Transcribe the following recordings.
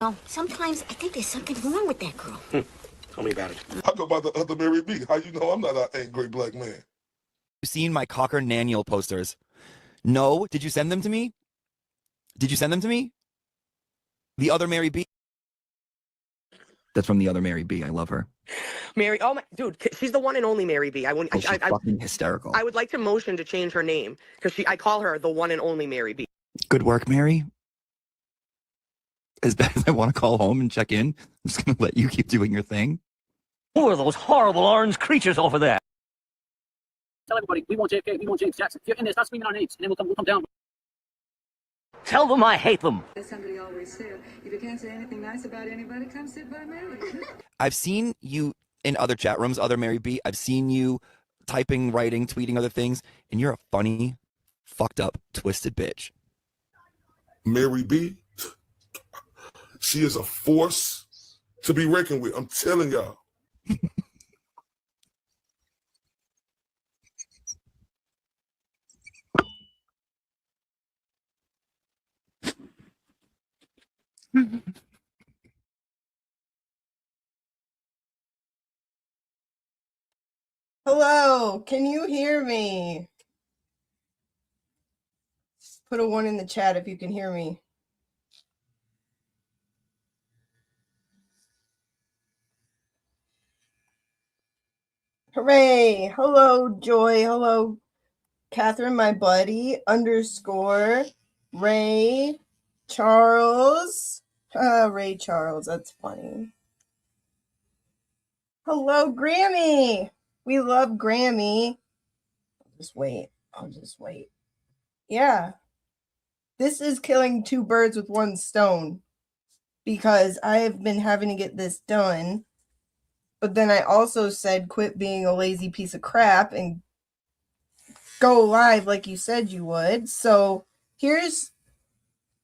Well, sometimes I think there's something wrong with that girl. Tell me about it. Talk about the other Mary B. How you know I'm not an angry black man? You seen my Cocker Naniel posters? No? Did you send them to me? Did you send them to me? The other Mary B. That's from the other Mary B. I love her. Mary, oh my, dude, she's the one and only Mary B. She's fucking hysterical. I would like to motion to change her name because I call her the one and only Mary B. Good work, Mary. As bad as I want to call home and check in, I'm just going to let you keep doing your thing. Who are those horrible orange creatures over there? Tell everybody, we want JFK, we want James Jackson. If you're in there, start screaming our names, and then we'll come down. Tell them I hate them. As somebody always said, if you can't say anything nice about anybody, come sit by me. I've seen you in other chat rooms, other Mary B. I've seen you typing, writing, tweeting other things, and you're a funny, fucked up, twisted bitch. Mary B. She is a force to be reckoned with. I'm telling y'all. Hello, can you hear me? Put a 1 in the chat if you can hear me. Hooray! Hello, Joy. Hello, Catherine, my buddy. _ Ray Charles. Ray Charles, that's funny. Hello, Grammy. We love Grammy. I'll just wait. Yeah. This is killing 2 birds with 1 stone because I have been having to get this done. But then I also said quit being a lazy piece of crap and go live like you said you would. So here's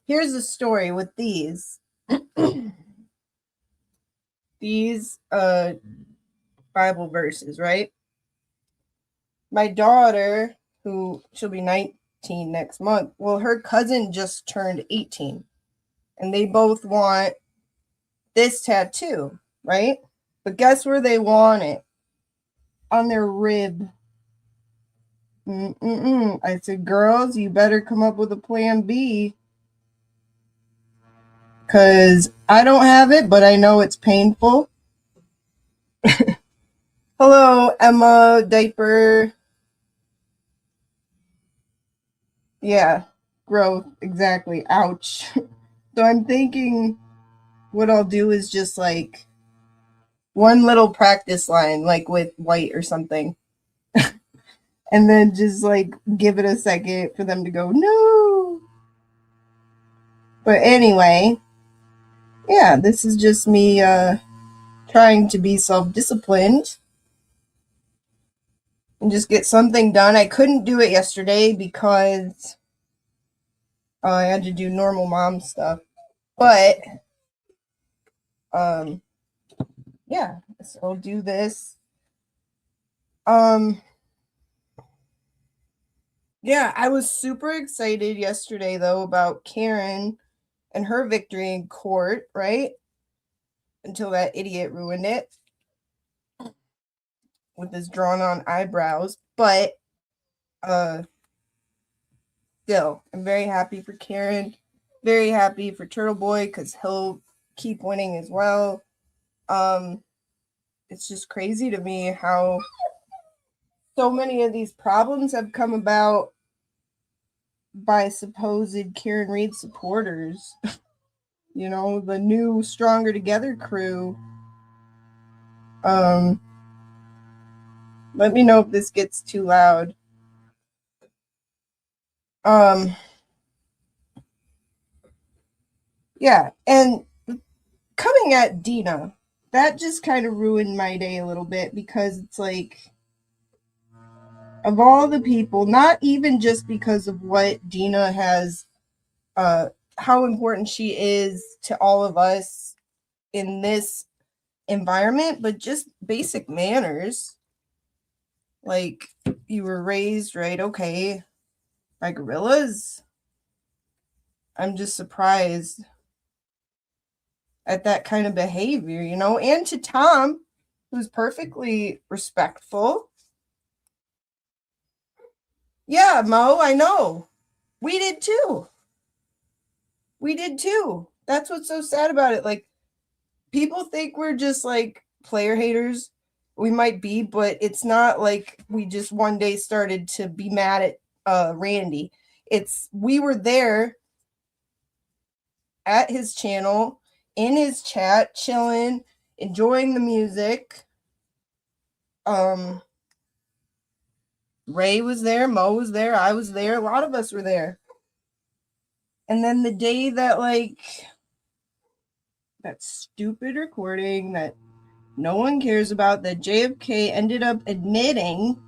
the story with these. These Bible verses, right? My daughter, who she'll be 19 next month, well, her cousin just turned 18. And they both want this tattoo, right? But guess where they want it? On their rib. I said, girls, you better come up with a plan B. Because I don't have it, but I know it's painful. Hello, Emma, diaper. Yeah, growth, exactly. Ouch. So I'm thinking what I'll do is just like one little practice line, like with white or something. And then just like give it a second for them to go, no. But anyway, yeah, this is just me trying to be self-disciplined and just get something done. I couldn't do it yesterday because I had to do normal mom stuff. But yeah, so I'll do this. Yeah, I was super excited yesterday though about Karen and her victory in court, right? Until that idiot ruined it with his drawn on eyebrows. But still, I'm very happy for Karen. Very happy for Turtle Boy because he'll keep winning as well. It's just crazy to me how so many of these problems have come about by supposed Karen Read supporters. You know, the new Stronger Together crew. Let me know if this gets too loud. Yeah, and coming at Dina, that just kind of ruined my day a little bit because it's like, of all the people, not even just because of what Dina has, how important she is to all of us in this environment, but just basic manners. Like, you were raised, right? Okay, by gorillas. I'm just surprised at that kind of behavior, you know, and to Tom, who's perfectly respectful. Yeah, Mo, I know. We did too. That's what's so sad about it. Like, people think we're just like player haters. We might be, but it's not like we just one day started to be mad at Randy. We were there at his channel, in his chat, chilling, enjoying the music. Ray was there, Mo was there, I was there, a lot of us were there. And then the day that, like, that stupid recording that no one cares about, that JFK ended up admitting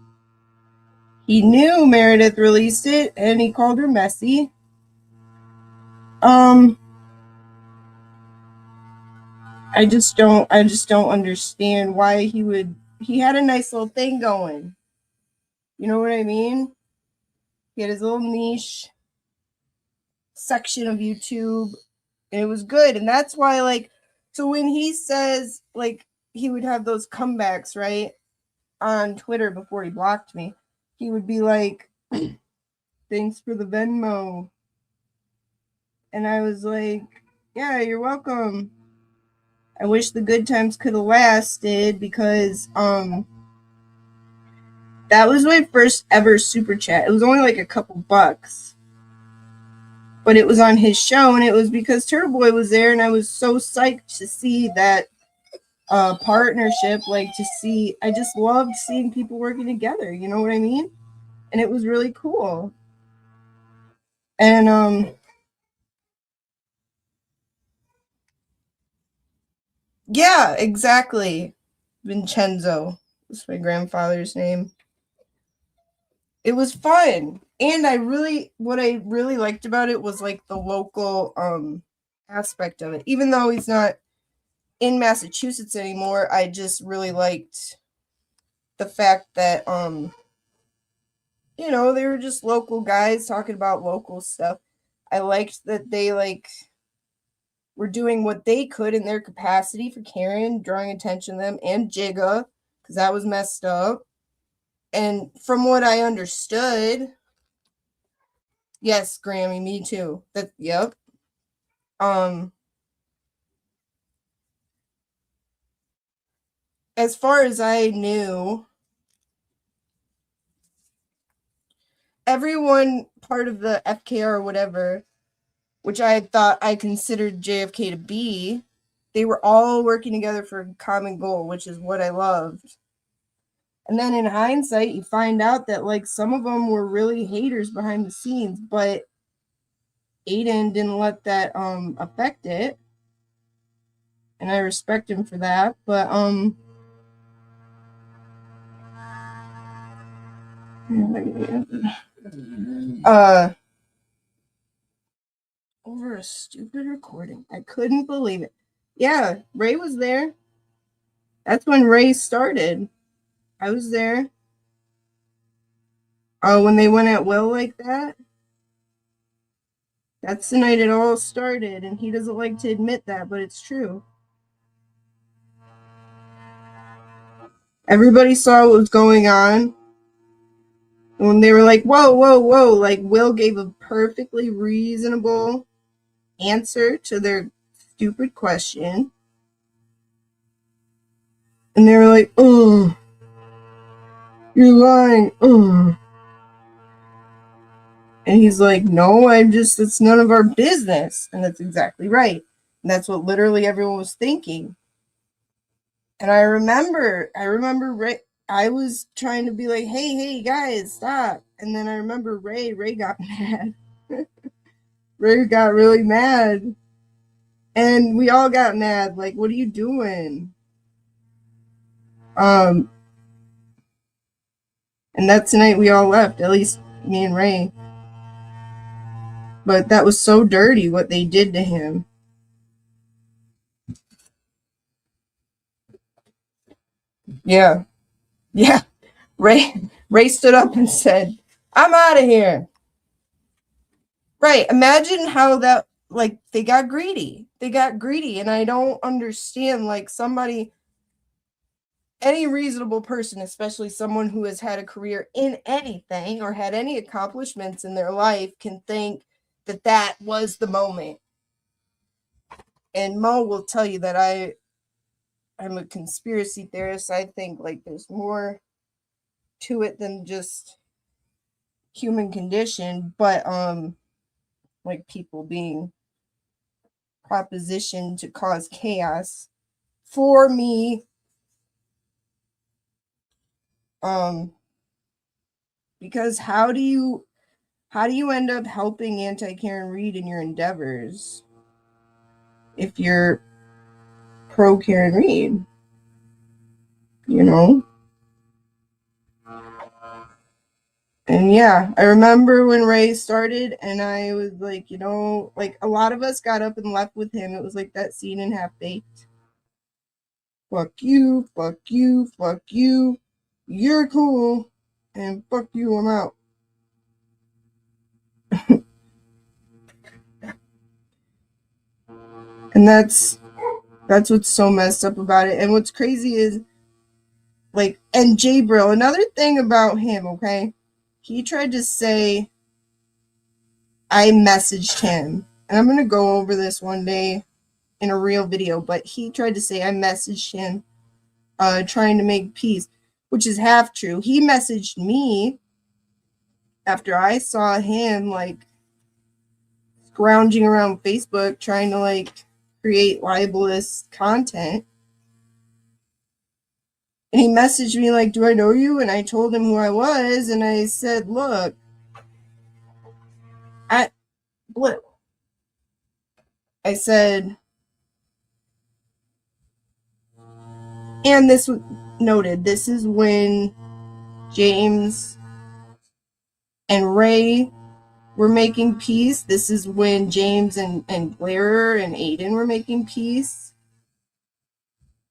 he knew Meredith released it and he called her messy. I just don't understand why he had a nice little thing going. You know what I mean? He had his little niche section of YouTube, and it was good. And that's why, like, so when he says, like, he would have those comebacks, right, on Twitter before he blocked me, he would be like, thanks for the Venmo. And I was like, yeah, you're welcome. I wish the good times could have lasted, because that was my first ever super chat. It was only like a couple bucks, but it was on his show, and it was because Turtle Boy was there, and I was so psyched to see that partnership. Like, I just loved seeing people working together. You know what I mean? And it was really cool. And yeah, exactly. Vincenzo was my grandfather's name. It was fun. And what I really liked about it was, like, the local aspect of it. Even though he's not in Massachusetts anymore, I just really liked the fact that you know, they were just local guys talking about local stuff. I liked that they, like, were doing what they could in their capacity for Karen, drawing attention to them, and Jigga, because that was messed up. And from what I understood, yes, Grammy, me too. Yep. As far as I knew, everyone part of the FKR or whatever, which I thought I considered JFK to be, they were all working together for a common goal, which is what I loved. And then in hindsight, you find out that, like, some of them were really haters behind the scenes, but Aiden didn't let that affect it. And I respect him for that. But over a stupid recording. I couldn't believe it. Yeah, Ray was there. That's when Ray started. I was there. When they went at Will like that. That's the night it all started, and he doesn't like to admit that, but it's true. Everybody saw what was going on. And when they were like, whoa, whoa, whoa, like, Will gave a perfectly reasonable answer to their stupid question. And they were like, oh, you're lying. Oh. And he's like, no, it's none of our business. And that's exactly right. And that's what literally everyone was thinking. And I remember Ray, I was trying to be like, hey, guys, stop. And then I remember Ray got mad. Ray got really mad. And we all got mad. Like, what are you doing? And that's the night we all left, at least me and Ray. But that was so dirty what they did to him. Yeah. Ray stood up and said, I'm out of here. Right. Imagine how that like they got greedy. They got greedy, and I don't understand, like, somebody, any reasonable person, especially someone who has had a career in anything or had any accomplishments in their life, can think that that was the moment. And Mo will tell you that I'm a conspiracy theorist. I think like there's more to it than just human condition, but like people being propositioned to cause chaos for me. Because how do you end up helping anti-Karen Read in your endeavors if you're pro Karen Read? You know? And yeah, I remember when Ray started, and I was like, you know, like a lot of us got up and left with him. It was like that scene in Half Baked. Fuck you, fuck you, fuck you. You're cool, and fuck you, I'm out. And that's what's so messed up about it. And what's crazy is, like, and Jay Brill, another thing about him, okay? He tried to say I messaged him. And I'm going to go over this one day in a real video, but he tried to say I messaged him trying to make peace, which is half true. He messaged me after I saw him, like, scrounging around Facebook trying to, like, create libelous content. And he messaged me like, do I know you? And I told him who I was, and I said, look, I said, and this was noted, this is when James and Ray were making peace. This is when James and Blair and Aiden were making peace.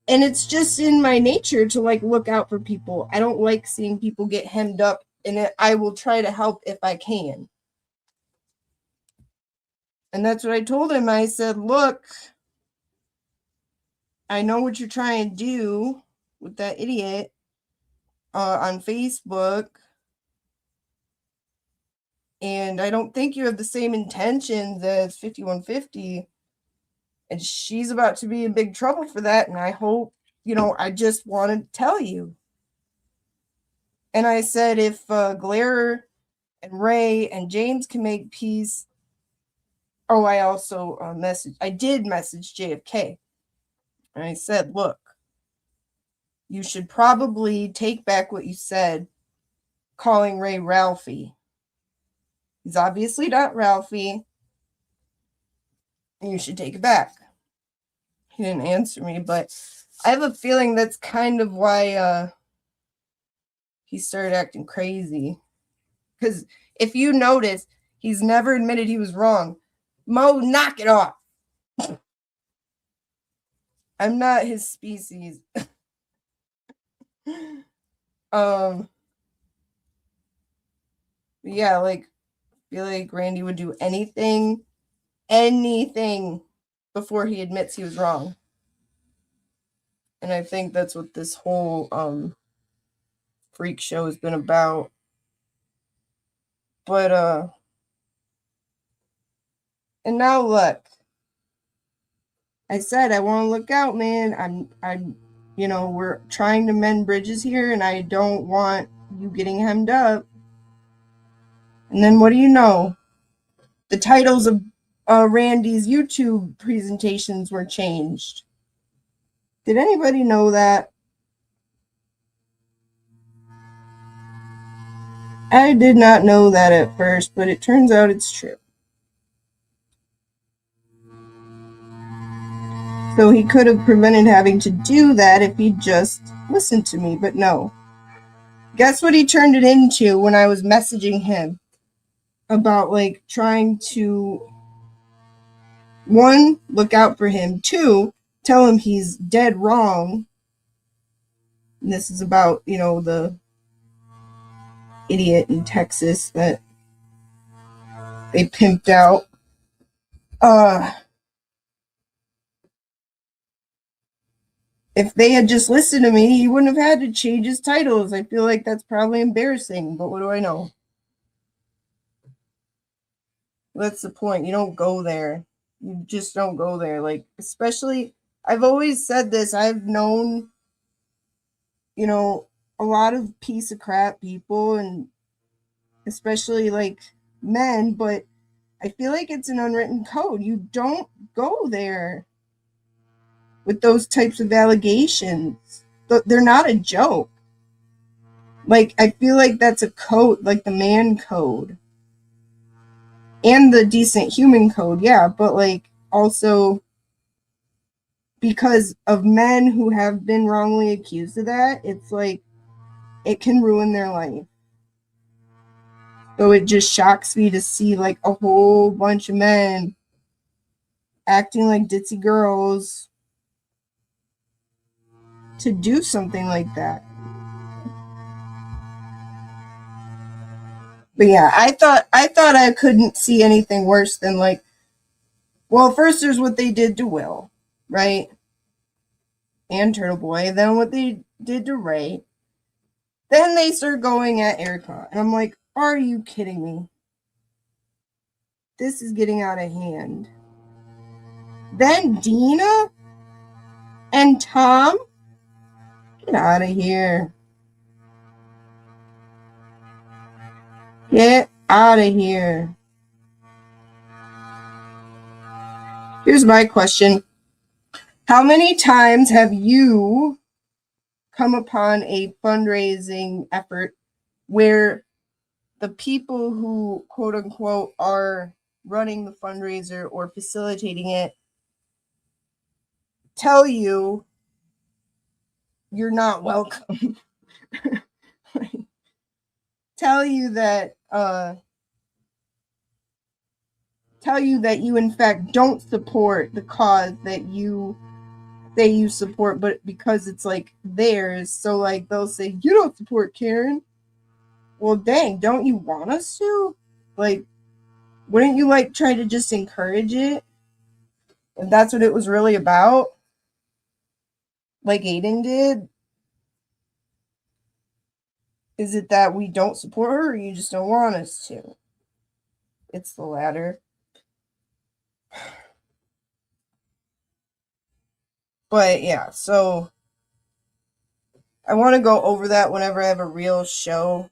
And it's just in my nature to, like, look out for people. I don't like seeing people get hemmed up, and I will try to help if I can. And that's what I told him. I said, look, I know what you're trying to do with that idiot on Facebook. And I don't think you have the same intentions as 5150. And she's about to be in big trouble for that. And I hope, you know, I just want to tell you. And I said, if Blair and Ray and James can make peace. Oh, I also I did message JFK. And I said, look, you should probably take back what you said, calling Ray Ralphie. He's obviously not Ralphie. And you should take it back. He didn't answer me, but I have a feeling that's kind of why he started acting crazy. Because if you notice, he's never admitted he was wrong. Mo, knock it off. I'm not his species. Yeah, like, I feel like Randy would do anything before he admits he was wrong. And I think that's what this whole freak show has been about. But and now look, I said I want to look out, man. I'm you know, we're trying to mend bridges here, and I don't want you getting hemmed up. And then what do you know? The titles of Randy's YouTube presentations were changed. Did anybody know that? I did not know that at first, but it turns out it's true. So he could have prevented having to do that if he just listened to me, but no. Guess what he turned it into when I was messaging him about, like, trying to, 1, look out for him, 2, tell him he's dead wrong. And this is about, you know, the idiot in Texas that they pimped out. If they had just listened to me, he wouldn't have had to change his titles. I feel like that's probably embarrassing, but what do I know? That's the point. You don't go there. You just don't go there. Like, especially, I've always said this. I've known, you know, a lot of piece of crap people, and especially like men, but I feel like it's an unwritten code. You don't go there with those types of allegations. They're not a joke. Like, I feel like that's a code, like the man code. And the decent human code, yeah, but like also because of men who have been wrongly accused of that, it's like it can ruin their life. So it just shocks me to see like a whole bunch of men acting like ditzy girls to do something like that. But yeah, I thought I couldn't see anything worse than like, well, first there's what they did to Will, right? And Turtle Boy, then what they did to Ray. Then they start going at Erica. And I'm like, are you kidding me? This is getting out of hand. Then Dina and Tom? Get out of here. Get out of here. Here's my question. How many times have you come upon a fundraising effort where the people who, quote unquote, are running the fundraiser or facilitating it tell you you're not welcome? Tell you that you in fact don't support the cause that you say you support, but because it's like theirs, so like they'll say, you don't support Karen. Well, dang, don't you want us to? Like, wouldn't you like try to just encourage it? If that's what it was really about, like Aiden did? Is it that we don't support her, or you just don't want us to? It's the latter. But yeah, so I want to go over that whenever I have a real show,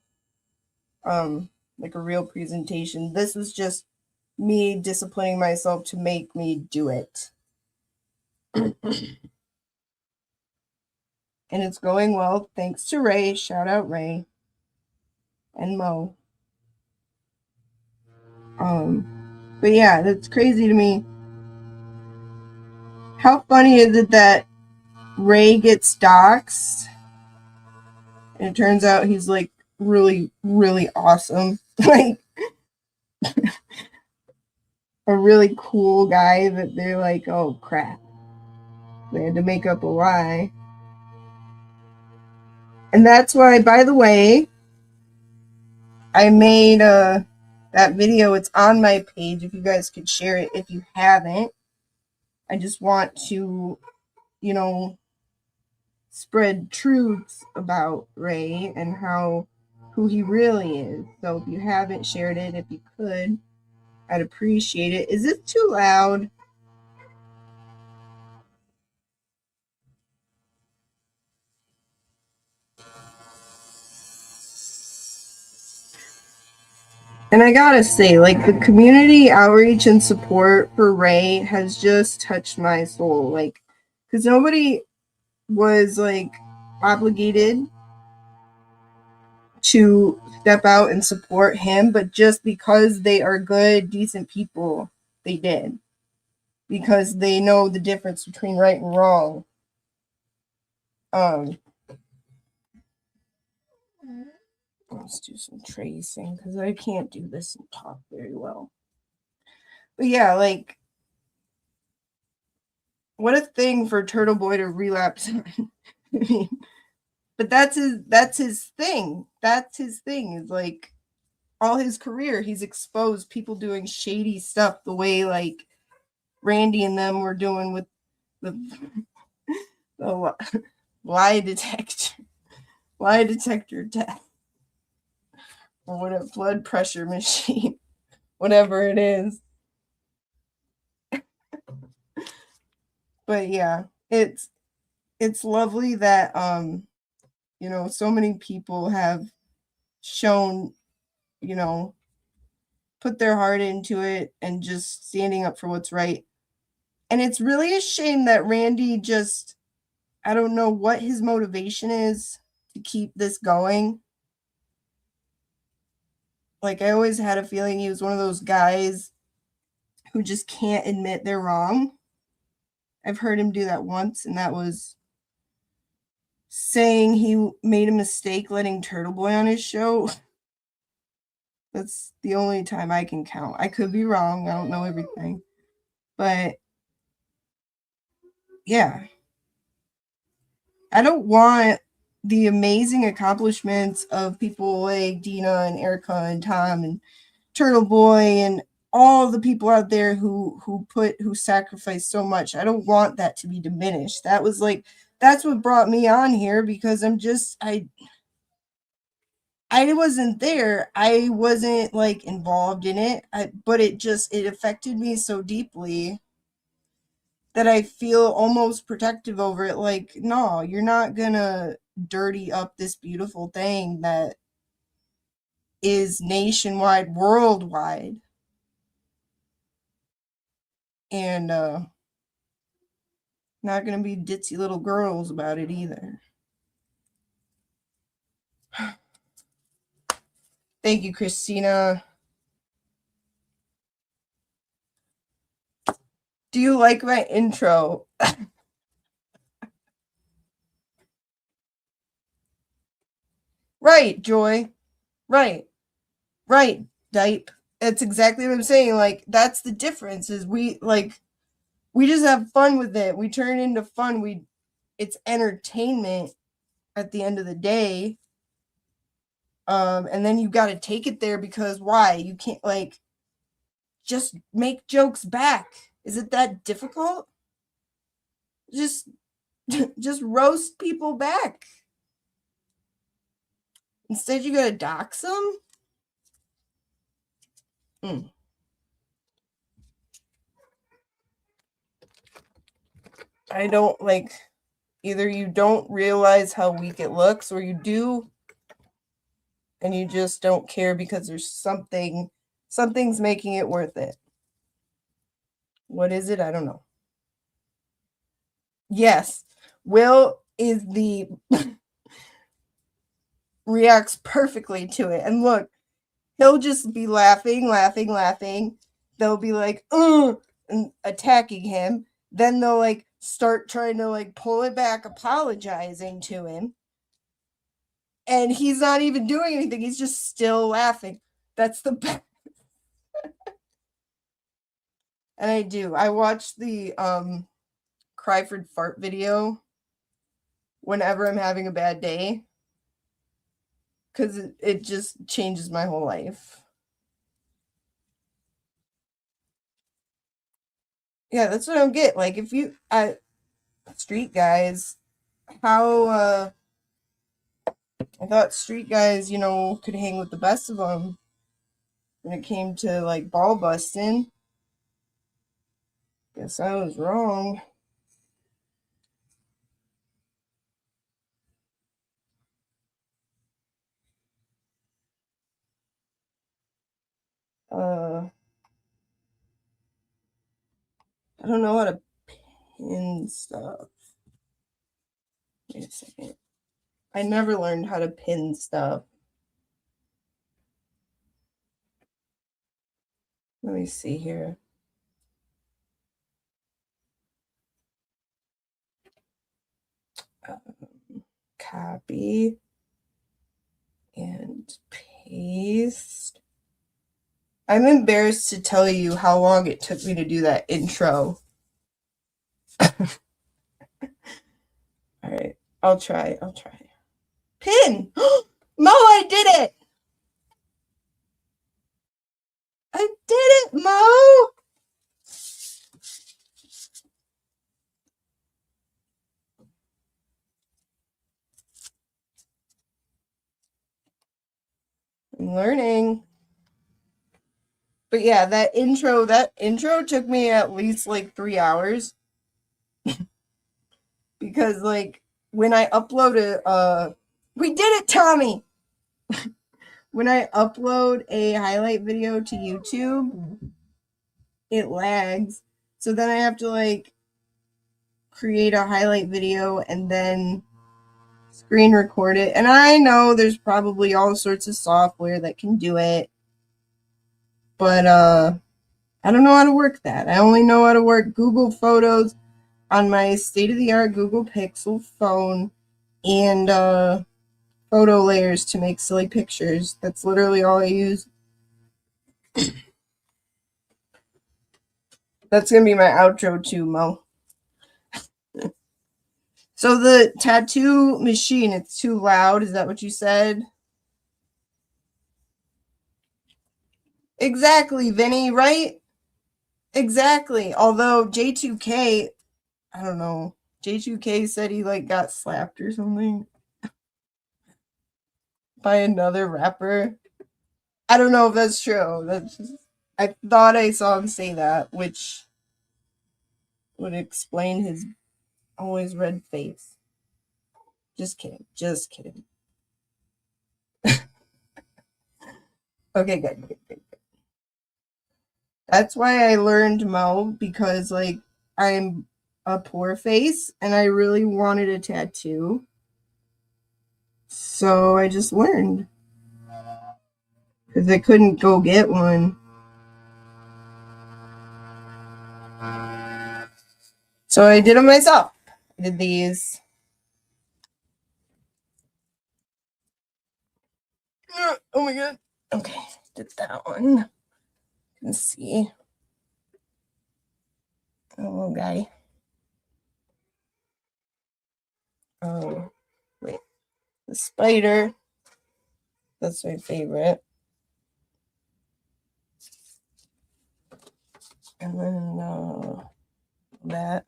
like a real presentation. This was just me disciplining myself to make me do it. And it's going well, thanks to Ray. Shout out Ray and Mo. But yeah, that's crazy to me. How funny is it that Ray gets doxxed and it turns out he's like really, really awesome. Like a really cool guy that they're like, oh crap. They had to make up a lie. And that's why, by the way, I made that video. It's on my page if you guys could share it if you haven't. I just want to, you know, spread truths about Ray and who he really is. So if you haven't shared it, if you could, I'd appreciate it. Is this too loud? And I gotta say, like, the community outreach and support for Ray has just touched my soul. Like, because nobody was, like, obligated to step out and support him, but just because they are good, decent people, they did. Because they know the difference between right and wrong. Let's do some tracing because I can't do this and talk very well. But yeah, like, what a thing for Turtle Boy to relapse on. I mean, but that's his thing. That's his thing. Is like all his career, he's exposed people doing shady stuff the way like Randy and them were doing with the lie detector test, or what, a blood pressure machine, whatever it is. But yeah, it's lovely that you know, so many people have shown, you know, put their heart into it and just standing up for what's right. And it's really a shame that Randy just, I don't know what his motivation is to keep this going. Like, I always had a feeling he was one of those guys who just can't admit they're wrong. I've heard him do that once, and that was saying he made a mistake letting Turtle Boy on his show. That's the only time I can count. I could be wrong. I don't know everything. But yeah. I don't want the amazing accomplishments of people like Dina and Erica and Tom and Turtle Boy and all the people out there who sacrificed so much. I don't want that to be diminished. That's what brought me on here, because I wasn't there. I wasn't like involved in it. But it affected me so deeply that I feel almost protective over it. Like, no, you're not gonna dirty up this beautiful thing that is nationwide, worldwide. And not gonna be ditzy little girls about it either. Thank you, Christina. Do you like my intro? Right, Joy. Right, Dipe. That's exactly what I'm saying. Like, that's the difference, is we just have fun with it. We turn it into fun. It's entertainment at the end of the day. And then you got to take it there, because why? You can't, like, just make jokes back. Is it that difficult? Just roast people back. Instead, you gotta dox them? I don't, like, either you don't realize how weak it looks, or you do, and you just don't care because there's something's making it worth it. What is it? I don't know. Yes, Will is reacts perfectly to it. And look, he'll just be laughing. They'll be like, and attacking him. Then they'll like start trying to like pull it back, apologizing to him. And he's not even doing anything. He's just still laughing. That's the best. And I watch the Cryford fart video whenever I'm having a bad day, because it just changes my whole life. Yeah, that's what I don't get. Like, if you Street Guys, how I thought Street Guys, you know, could hang with the best of them when it came to like ball busting. Guess I was wrong. I don't know how to pin stuff. Wait a second. I never learned how to pin stuff. Let me see here. Copy and paste. I'm embarrassed to tell you how long it took me to do that intro. All right, I'll try. Pin! Mo, I did it! I did it, Mo! I'm learning. But yeah, that intro took me at least like 3 hours. Because like when I upload we did it, Tommy. When I upload a highlight video to YouTube, it lags. So then I have to like create a highlight video and then screen record it. And I know there's probably all sorts of software that can do it. But I don't know how to work that. I only know how to work Google Photos on my state-of-the-art Google Pixel phone and photo layers to make silly pictures. That's literally all I use. That's going to be my outro too, Mo. So the tattoo machine, it's too loud. Is that what you said? Exactly, Vinny, right? Exactly. Although J2K, I don't know. J2K said he like got slapped or something by another rapper. I don't know if that's true. That's just, I thought I saw him say that, which would explain his always red face. Just kidding. Just kidding. Okay, good. That's why I learned Mo, because like I'm a poor face and I really wanted a tattoo. So I just learned. Because I couldn't go get one. So I did them myself. I did these. Oh my god. Okay, did that one. Let's see. Oh, guy. Oh, wait. The spider. That's my favorite. And then that.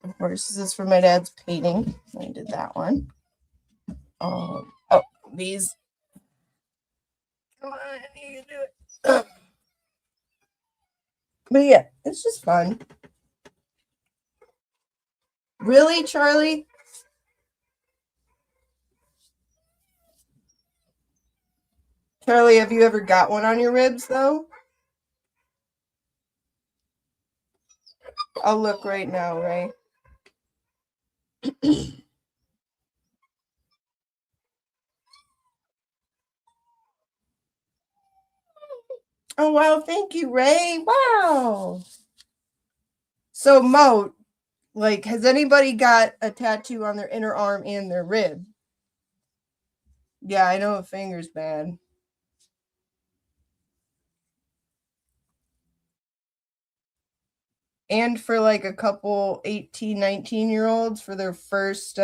Of course, this is for my dad's painting. I did that one. Oh, these. Come on, you can do it. But yeah, it's just fun. Really, Charlie? Charlie, have you ever got one on your ribs, though? I'll look right now, Ray. Oh, wow. Thank you, Ray. Wow. So, Mo, like, has anybody got a tattoo on their inner arm and their rib? Yeah, I know a finger's bad. And for like a couple 18, 19-year-olds for their first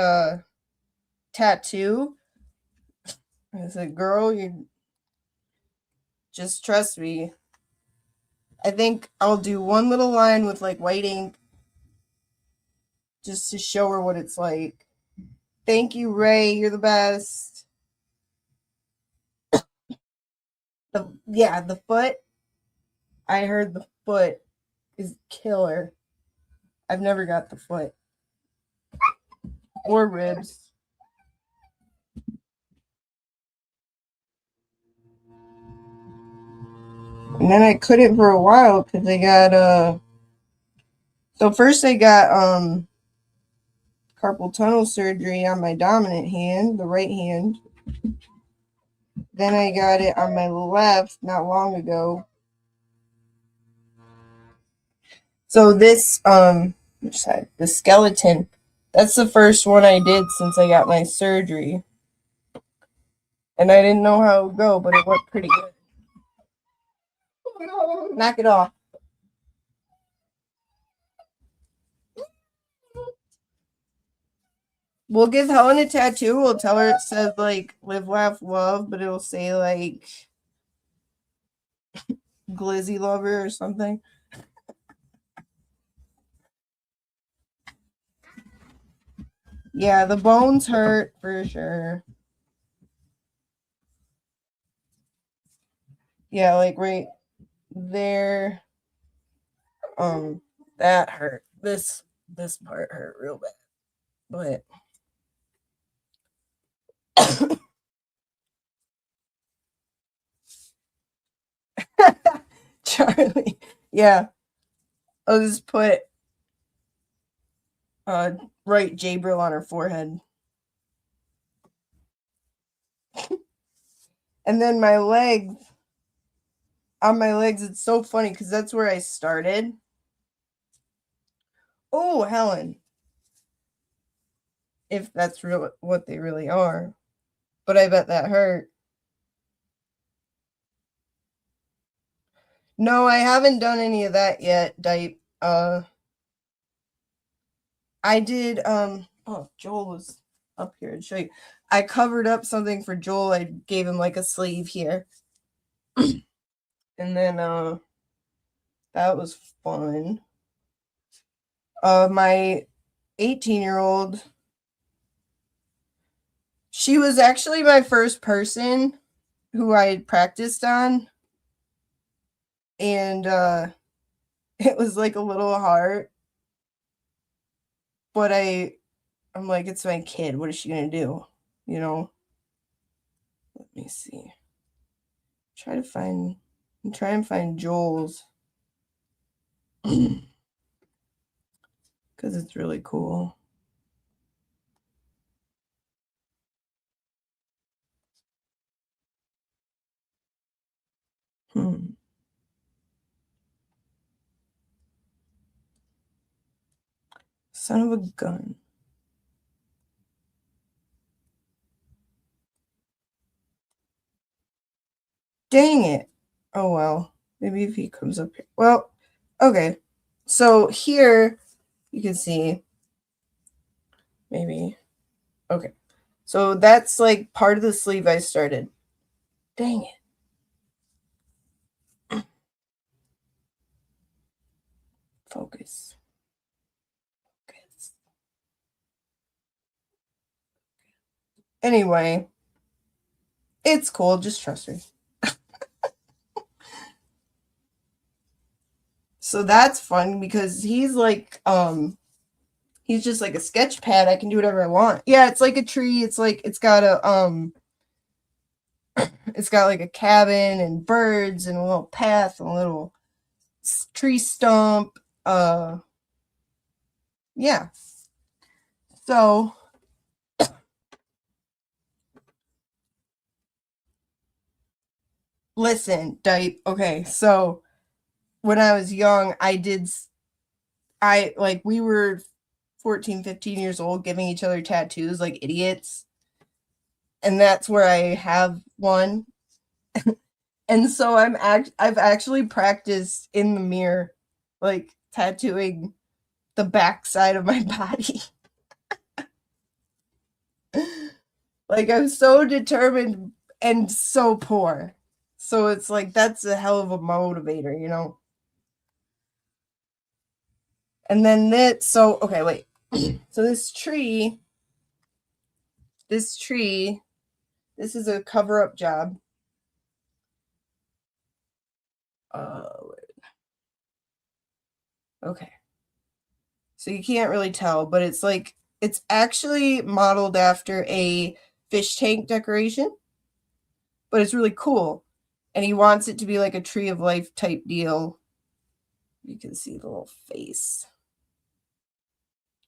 tattoo. I said, girl, you just trust me. I think I'll do one little line with like white ink just to show her what it's like. Thank you, Ray. You're the best. The foot. I heard the foot is killer. I've never got the foot or ribs. And then I couldn't for a while because I got so first I got carpal tunnel surgery on my dominant hand, the right hand. Then I got it on my left not long ago. So this which side? The skeleton. That's the first one I did since I got my surgery. And I didn't know how it would go, but it went pretty good. Knock it off. We'll give Helen a tattoo. We'll tell her it says like live, laugh, love, but it'll say like Glizzy Lover or something. Yeah, the bones hurt for sure. Yeah, like right there. That hurt. This part hurt real bad. But Charlie. Yeah. I'll just put right Jabril on her forehead. And then my legs. On my legs, it's so funny because that's where I started. Oh, Helen. If that's real, what they really are. But I bet that hurt. No, I haven't done any of that yet, Dipe. I did, oh, Joel was up here to show you. I covered up something for Joel. I gave him like a sleeve here. And then, that was fun. My 18-year-old, she was actually my first person who I had practiced on. And, it was like a little hard. But I'm like, it's my kid. What is she going to do? You know? Let me see. Try and find Joel's. Because it's really cool. Son of a gun. Dang it. Oh, well. Maybe if he comes up here. Well, okay. So here you can see. Maybe. Okay. So that's like part of the sleeve I started. Dang it. Focus. Anyway, it's cool. Just trust me. So that's fun because he's like, he's just like a sketch pad. I can do whatever I want. Yeah, it's like a tree. It's like, it's got like a cabin and birds and a little path and a little tree stump. Yeah. So listen, Dipe. Okay, so when I was young, we were 14, 15 years old giving each other tattoos like idiots. And that's where I have one. And so I've actually practiced in the mirror, like tattooing the backside of my body. Like I'm so determined and so poor. So it's like, that's a hell of a motivator, you know? And then okay, wait. So this tree, this is a cover-up job. Okay. So you can't really tell, but it's like, it's actually modeled after a fish tank decoration, but it's really cool. And he wants it to be like a tree of life type deal. You can see the little face.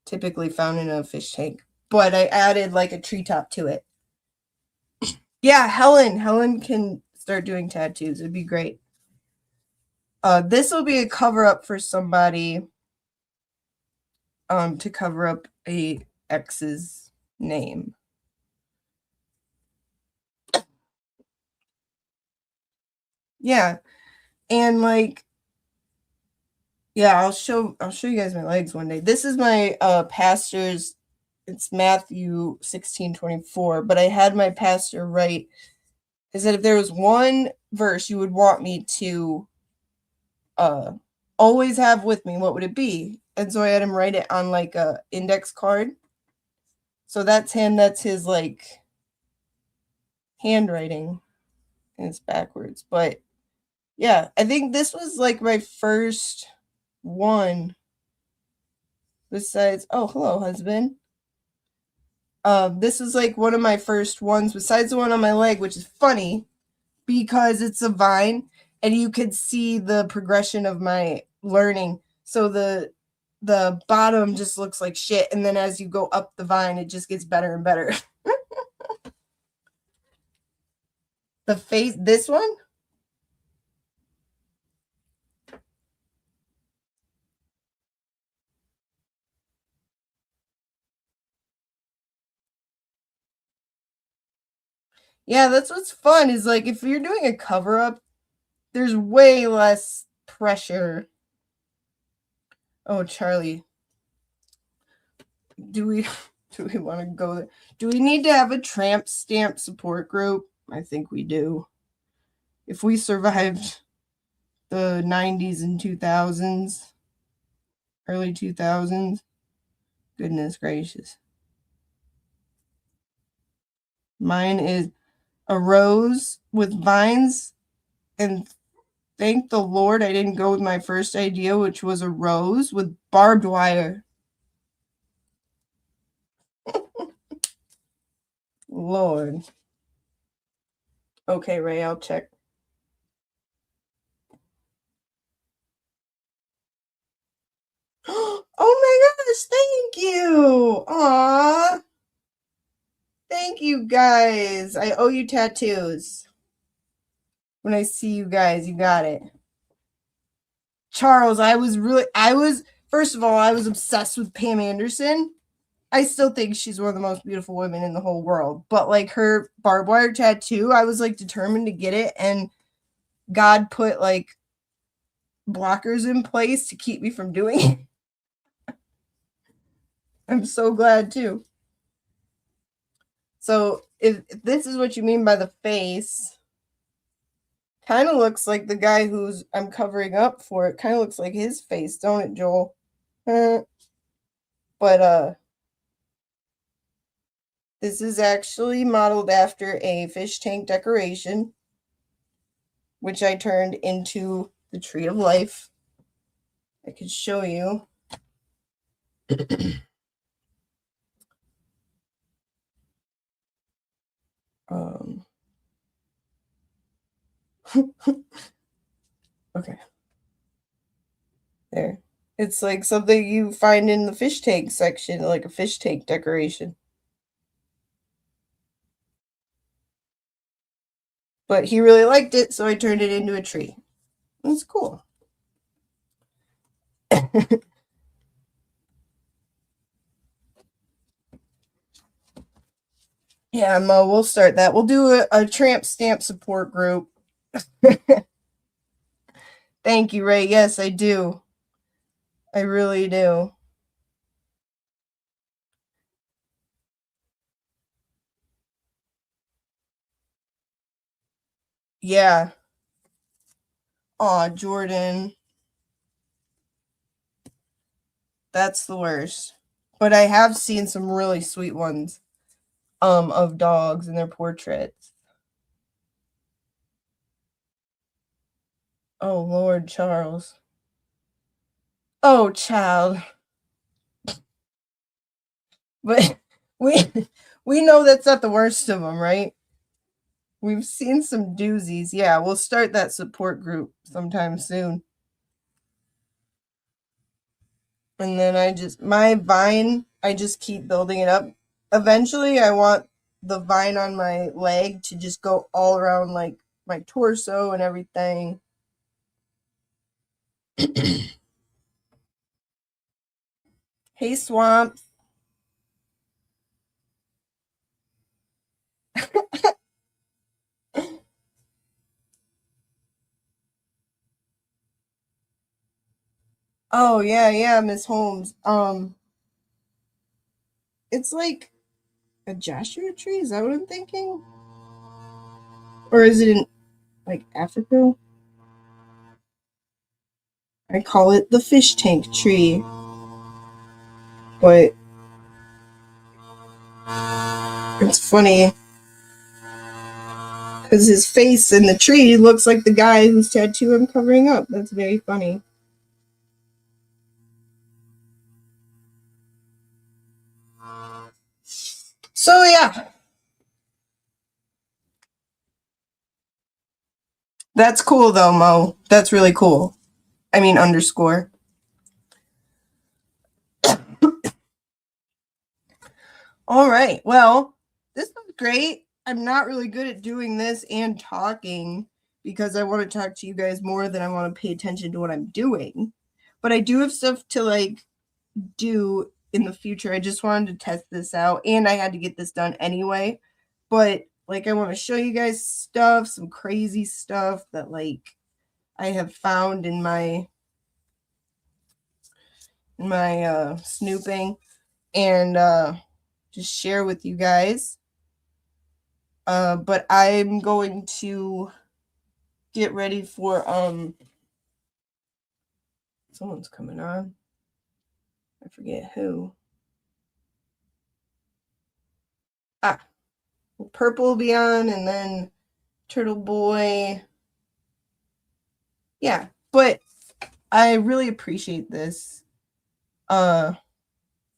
Typically found in a fish tank, but I added like a treetop to it. Yeah, Helen can start doing tattoos. It'd be great. This will be a cover up for somebody to cover up a ex's name. Yeah. And like, yeah, I'll show you guys my legs one day. This is my pastor's. It's Matthew 16:24, but I had my pastor write, I said if there was one verse you would want me to always have with me, what would it be? And so I had him write it on like a index card. So that's him. That's his like handwriting. And it's backwards, but Yeah, I think this was like my first one. Besides, oh, hello, husband. This is like one of my first ones besides the one on my leg, which is funny because it's a vine and you could see the progression of my learning. So the bottom just looks like shit, and then as you go up the vine, it just gets better and better. The face, this one? Yeah, that's what's fun is like if you're doing a cover up, there's way less pressure. Oh, Charlie. Do we want to go there? Do we need to have a tramp stamp support group? I think we do. If we survived the 90s and 2000s, early 2000s, goodness gracious. Mine is a rose with vines, and thank the Lord I didn't go with my first idea, which was a rose with barbed wire. Lord. Okay, Ray, I'll check. Oh my gosh, thank you. Aw. Thank you guys. I owe you tattoos. When I see you guys, you got it. Charles, first of all, I was obsessed with Pam Anderson. I still think she's one of the most beautiful women in the whole world. But like her barbed wire tattoo, I was like determined to get it, and God put like blockers in place to keep me from doing it. I'm so glad too. So if this is what you mean by the face, kind of looks like the guy who's I'm covering up for. It kind of looks like his face, don't it, Joel? But this is actually modeled after a fish tank decoration, which I turned into the Tree of Life. I could show you. Okay. There. It's like something you find in the fish tank section, like a fish tank decoration. But he really liked it, so I turned it into a tree. It's cool. Yeah, Mo, we'll start that. We'll do a tramp stamp support group. Thank you, Ray. Yes, I do. I really do. Yeah. Aw, Jordan. That's the worst. But I have seen some really sweet ones of dogs and their portraits. Oh, Lord, Charles. Oh, child. But we know that's not the worst of them, right? We've seen some doozies. Yeah, we'll start that support group sometime soon. And then my vine, I just keep building it up. Eventually, I want the vine on my leg to just go all around like my torso and everything. Hey, Swamp. Oh, yeah, Miss Holmes. It's like a Joshua tree, is that what I'm thinking? Or is it in like Africa? I call it the fish tank tree. But it's funny because his face in the tree looks like the guy whose tattoo I'm covering up. That's very funny. So yeah, that's cool though, Mo. That's really cool. I mean, underscore. All right. Well, this was great. I'm not really good at doing this and talking because I want to talk to you guys more than I want to pay attention to what I'm doing. But I do have stuff to like do in the future. I just wanted to test this out and I had to get this done anyway. But like I want to show you guys stuff, some crazy stuff that like I have found in my snooping and just share with you guys. But I'm going to get ready for someone's coming on. I forget who. Purple will be on and then Turtle Boy. Yeah, but I really appreciate this.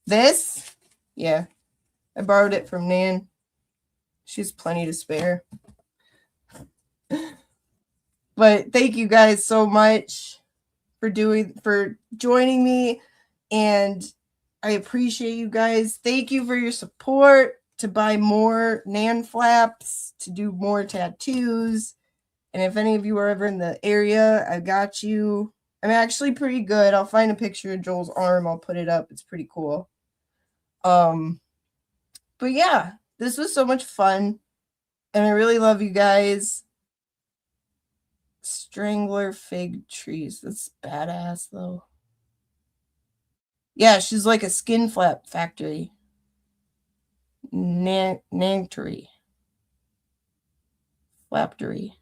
This, yeah, I borrowed it from Nan. She's plenty to spare. But thank you guys so much for joining me, and I appreciate you guys. Thank you for your support to buy more Nan flaps, to do more tattoos. And if any of you are ever in the area, I got you. I'm actually pretty good. I'll find a picture of Joel's arm. I'll put it up. It's pretty cool. But yeah, this was so much fun. And I really love you guys. Strangler fig trees. That's badass though. Yeah, she's like a skin flap factory. Nangtery. Flaptery.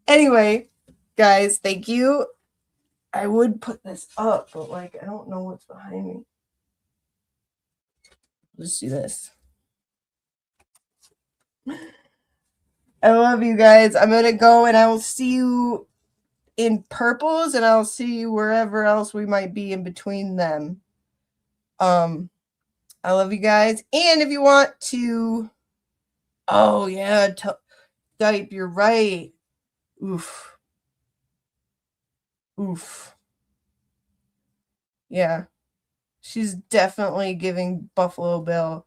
Anyway, guys, thank you. I would put this up, but like I don't know what's behind me. Let's do this. I love you guys. I'm gonna go and I will see you in purples and I'll see you wherever else we might be in between them. I love you guys. And if you want to, oh yeah, Dipe, you're right. Oof. Yeah. She's definitely giving Buffalo Bill.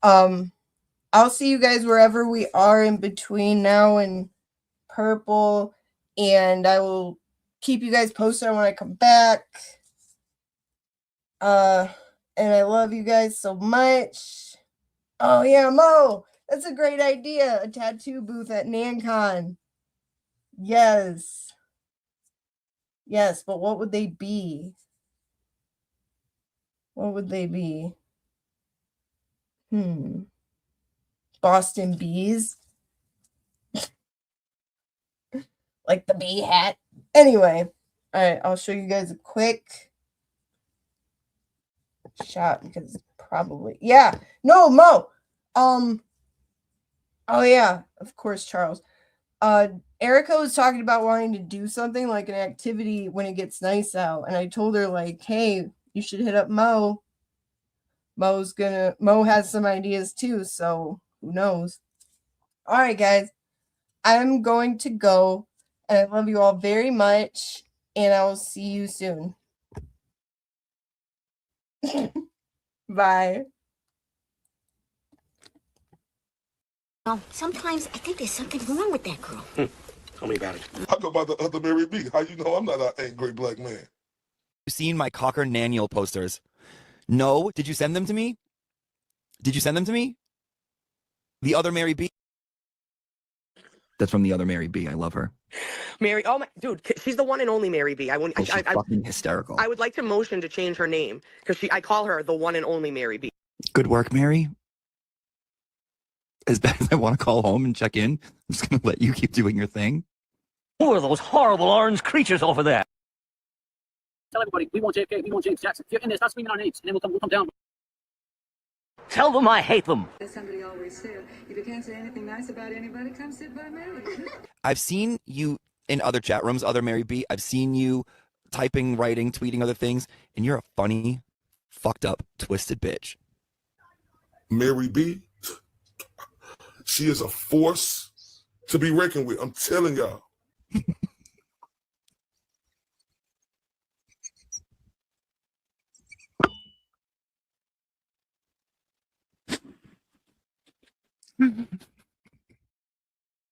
I'll see you guys wherever we are in between now and purple. And I will keep you guys posted when I come back. And I love you guys so much. Oh yeah, Mo, that's a great idea. A tattoo booth at NanCon. Yes. Yes, but what would they be? What would they be? Boston Bees? Like the bee hat? Anyway, all right, I'll show you guys a quick shot because probably, yeah. No, Mo. Oh yeah, of course, Charles. Erica was talking about wanting to do something like an activity when it gets nice out, and I told her like, hey, you should hit up Mo. Mo has some ideas too, so who knows? All right, guys, I'm going to go, and I love you all very much, and I will see you soon. Bye. Well, sometimes I think there's something wrong with that girl. Tell me about it. I go by the other Mary B. How you know I'm not an angry black man? You seen my Cocker Naniel posters? No? Did you send them to me? Did you send them to me? The other Mary B. That's from the other Mary B. I love her. Mary, oh my, dude, she's the one and only Mary B. She's fucking hysterical. I would like to motion to change her name because I call her the one and only Mary B. Good work, Mary. As bad as I want to call home and check in, I'm just going to let you keep doing your thing. Who are those horrible orange creatures over there? Tell everybody, we want JFK, we want James Jackson. If you're in there, start screaming our names, and then we'll come down. Tell them I hate them. As somebody always said, if you can't say anything nice about anybody, come sit by me. I've seen you in other chat rooms, other Mary B. I've seen you typing, writing, tweeting other things, and you're a funny, fucked up, twisted bitch. Mary B, she is a force to be reckoned with. I'm telling y'all.